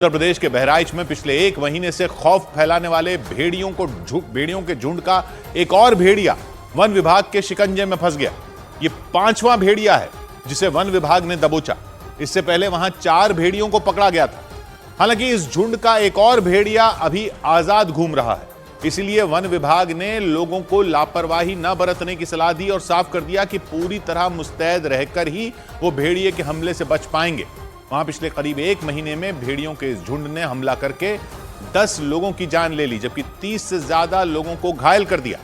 उत्तर प्रदेश के बहराइच में पिछले एक महीने से खौफ फैलाने वाले भेड़ियों के झुंड का एक और भेड़िया वन विभाग के शिकंजे में फंस गया। ये 5वां भेड़िया है जिसे वन विभाग ने दबोचा। इससे पहले वहां 4 भेड़ियों को पकड़ा गया था। हालांकि इस झुंड का एक और भेड़िया अभी आजाद घूम रहा है, इसलिए वन विभाग ने लोगों को लापरवाही न बरतने की सलाह दी और साफ कर दिया कि पूरी तरह मुस्तैद रहकर ही वो भेड़िए के हमले से बच पाएंगे। वहां पिछले करीब एक महीने में भेड़ियों के इस झुंड ने हमला करके 10 लोगों की जान ले ली, जबकि 30 से ज्यादा लोगों को घायल कर दिया।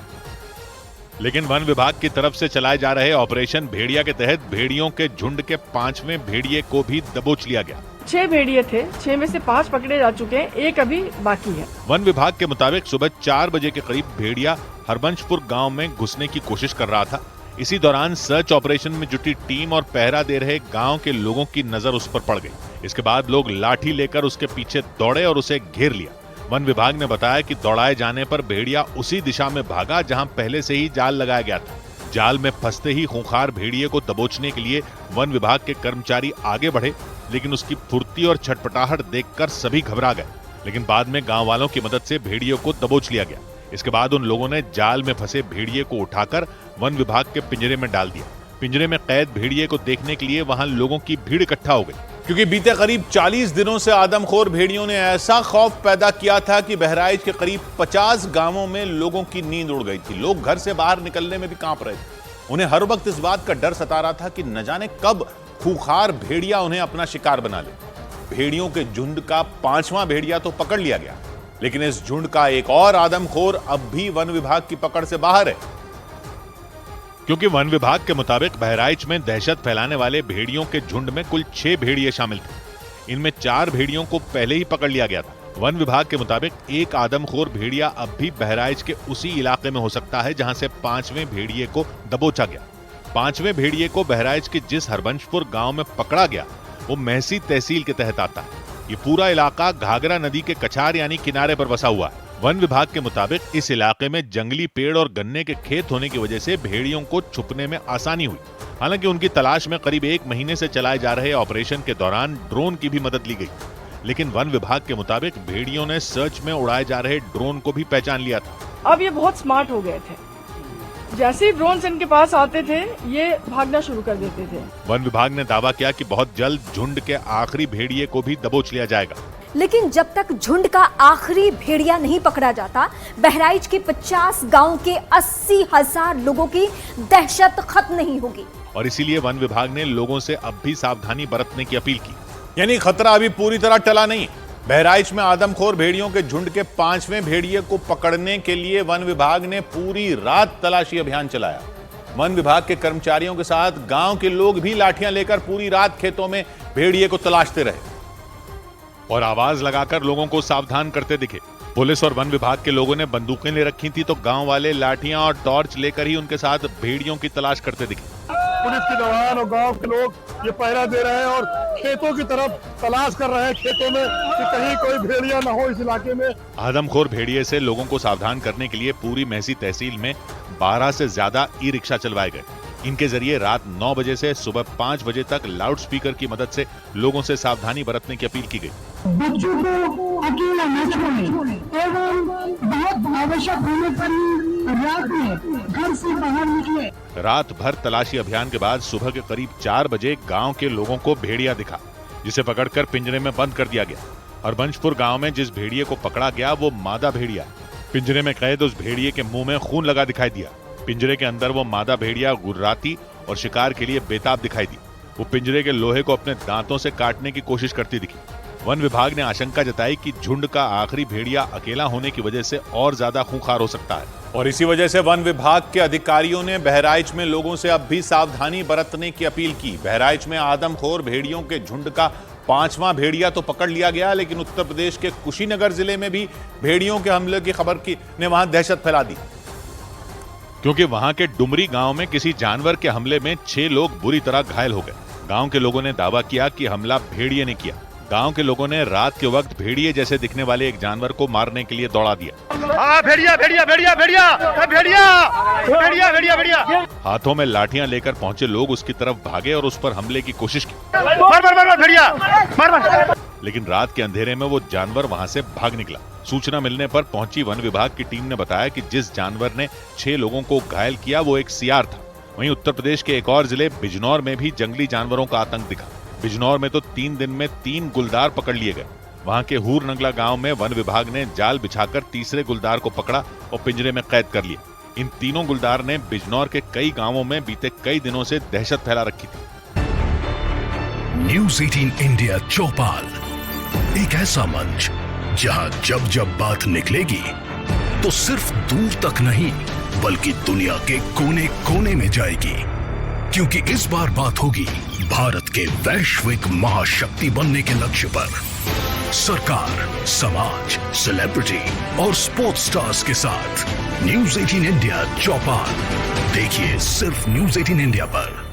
लेकिन वन विभाग की तरफ से चलाए जा रहे ऑपरेशन भेड़िया के तहत भेड़ियों के झुंड के 5वें भेड़िए को भी दबोच लिया गया। 6 भेड़िए थे, 6 में से 5 पकड़े जा चुके हैं, एक अभी बाकी है। वन विभाग के मुताबिक सुबह 4 बजे के करीब भेड़िया हरबंशपुर गांव में घुसने की कोशिश कर रहा था। इसी दौरान सर्च ऑपरेशन में जुटी टीम और पहरा दे रहे गांव के लोगों की नजर उस पर पड़ गई। इसके बाद लोग लाठी लेकर उसके पीछे दौड़े और उसे घेर लिया। वन विभाग ने बताया कि दौड़ाए जाने पर भेड़िया उसी दिशा में भागा जहां पहले से ही जाल लगाया गया था। जाल में फंसते ही खूंखार भेड़िए को दबोचने के लिए वन विभाग के कर्मचारी आगे बढ़े, लेकिन उसकी फुर्ती और छटपटाहट देखकर सभी घबरा गए। लेकिन बाद में गांव वालों की मदद से भेड़िए को दबोच लिया गया। इसके बाद उन लोगों ने जाल में फंसे भेड़िए को उठाकर वन विभाग के पिंजरे में डाल दिया। पिंजरे में कैद भेड़िए को देखने के लिए वहां लोगों की भीड़ इकट्ठा हो गई, क्योंकि बीते करीब 40 दिनों से आदमखोर भेड़ियों ने ऐसा खौफ पैदा किया था कि बहराइच के करीब 50 गांवों में लोगों की नींद उड़ गई थी। लोग घर से बाहर निकलने में भी कांप रहे थे। उन्हें हर वक्त इस बात का डर सता रहा था कि न जाने कब खूंखार भेड़िया उन्हें अपना शिकार बना ले। भेड़ियों के झुंड का 5वां भेड़िया तो पकड़ लिया गया, लेकिन इस झुंड का एक और आदमखोर अब भी वन विभाग की पकड़ से बाहर है, क्योंकि वन विभाग के मुताबिक बहराइच में दहशत फैलाने वाले भेड़ियों के झुंड में कुल 6 भेड़िए शामिल थे। इनमें 4 भेड़ियों को पहले ही पकड़ लिया गया था। वन विभाग के मुताबिक एक आदमखोर भेड़िया अब भी बहराइच के उसी इलाके में हो सकता है जहां से 5वें भेड़िए को दबोचा गया। 5वें भेड़िए को बहराइच के जिस हरबंशपुर गांव में पकड़ा गया वो महसी तहसील के तहत आता है। ये पूरा इलाका घाघरा नदी के कछार यानी किनारे पर बसा हुआ है। वन विभाग के मुताबिक इस इलाके में जंगली पेड़ और गन्ने के खेत होने की वजह से भेड़ियों को छुपने में आसानी हुई। हालांकि उनकी तलाश में करीब एक महीने से चलाए जा रहे ऑपरेशन के दौरान ड्रोन की भी मदद ली गई, लेकिन वन विभाग के मुताबिक भेड़ियों ने सर्च में उड़ाए जा रहे ड्रोन को भी पहचान लिया था। अब ये बहुत स्मार्ट हो गए थे, जैसे ही ड्रोन इनके पास आते थे ये भागना शुरू कर देते थे। वन विभाग ने दावा किया कि बहुत जल्द झुंड के आखिरी भेड़िए को भी दबोच लिया जाएगा। लेकिन जब तक झुंड का आखिरी भेड़िया नहीं पकड़ा जाता, बहराइच के 50 गांव के 80,000 लोगों की दहशत खत्म नहीं होगी। और इसीलिए वन विभाग ने लोगों से अब भी सावधानी बरतने की अपील की। यानी खतरा अभी पूरी तरह टला नहीं। बहराइच में आदमखोर भेड़ियों के झुंड के 5वें भेड़िए को पकड़ने के लिए वन विभाग ने पूरी रात तलाशी अभियान चलाया। वन विभाग के कर्मचारियों के साथ गांव के लोग भी लाठियां लेकर पूरी रात खेतों में भेड़िए को तलाशते रहे और आवाज लगाकर लोगों को सावधान करते दिखे। पुलिस और वन विभाग के लोगों ने बंदूकें ले रखी थी, तो गांव वाले लाठियां और टॉर्च लेकर ही उनके साथ भेड़ियों की तलाश करते दिखे। पुलिस के जवान और गांव के लोग ये पहरा दे रहे हैं और खेतों की तरफ तलाश कर रहे हैं, खेतों में कि कहीं कोई भेड़िया न हो इस इलाके में। आदमखोर भेड़िए से लोगों को सावधान करने के लिए पूरी महसी तहसील में 12 से ज्यादा ई रिक्शा चलवाए गए। इनके जरिए रात 9 बजे से सुबह 5 बजे तक लाउड स्पीकर की मदद से लोगों से सावधानी बरतने की अपील की गई। बच्चों को अकेला न छोड़ें एवं बहुत आवश्यक होने पर रात में घर से बाहर निकले। रात भर तलाशी अभियान के बाद सुबह के करीब 4 बजे गांव के लोगों को भेड़िया दिखा, जिसे पकड़कर पिंजरे में बंद कर दिया गया। हरबंशपुर गांव में जिस भेड़िए को पकड़ा गया वो मादा भेड़िया। पिंजरे में कैद उस भेड़िए के मुंह में खून लगा दिखाई दिया। पिंजरे के अंदर वो मादा भेड़िया गुर्राती और शिकार के लिए बेताब दिखाई दी। वो पिंजरे के लोहे को अपने दांतों से काटने की कोशिश करती दिखी। वन विभाग ने आशंका जताई कि झुंड का आखिरी भेड़िया अकेला होने की वजह से और ज्यादा खूंखार हो सकता है, और इसी वजह से वन विभाग के अधिकारियों ने बहराइच में लोगों से अब भी सावधानी बरतने की अपील की। बहराइच में आदमखोर भेड़ियों के झुंड का 5वां भेड़िया तो पकड़ लिया गया, लेकिन उत्तर प्रदेश के कुशीनगर जिले में भी भेड़ियों के हमले की खबर ने वहां दहशत फैला दी, क्योंकि वहां के डुमरी गांव में किसी जानवर के हमले में 6 लोग बुरी तरह घायल हो गए। गांव के लोगों ने दावा किया कि हमला भेड़िए ने किया। गांव के लोगों ने रात के वक्त भेड़िए जैसे दिखने वाले एक जानवर को मारने के लिए दौड़ा दिया। भेड़िया भेड़िया भेड़िया भेड़िया भेड़िया भेड़िया भेड़िया भेड़िया। हाथों में लाठियां लेकर पहुंचे लोग उसकी तरफ भागे और उस पर हमले की कोशिश की। मार मार मार भेड़िया मार मार। लेकिन रात के अंधेरे में वो जानवर वहां से भाग निकला। सूचना मिलने पर पहुंची वन विभाग की टीम ने बताया कि जिस जानवर ने 6 लोगों को घायल किया वो एक सियार था। वहीं उत्तर प्रदेश के एक और जिले बिजनौर में भी जंगली जानवरों का आतंक दिखा। बिजनौर में तो 3 दिन में 3 गुलदार पकड़ लिए गए। वहां के हूर नंगला गांव में वन विभाग ने जाल बिछाकर तीसरे गुलदार को पकड़ा और पिंजरे में कैद कर लिया। इन तीनों गुलदार ने बिजनौर के कई गांवों में बीते कई दिनों से दहशत फैला रखी थी। न्यूज़ 18 इंडिया चौपाल, एक ऐसा मंच जहां जब जब बात निकलेगी तो सिर्फ दूर तक नहीं बल्कि दुनिया के कोने कोने में जाएगी, क्योंकि इस बार बात होगी भारत के वैश्विक महाशक्ति बनने के लक्ष्य पर। सरकार, समाज, सेलिब्रिटी और स्पोर्ट्स स्टार्स के साथ न्यूज़ 18 इंडिया चौपाल देखिए सिर्फ न्यूज़ 18 इंडिया पर।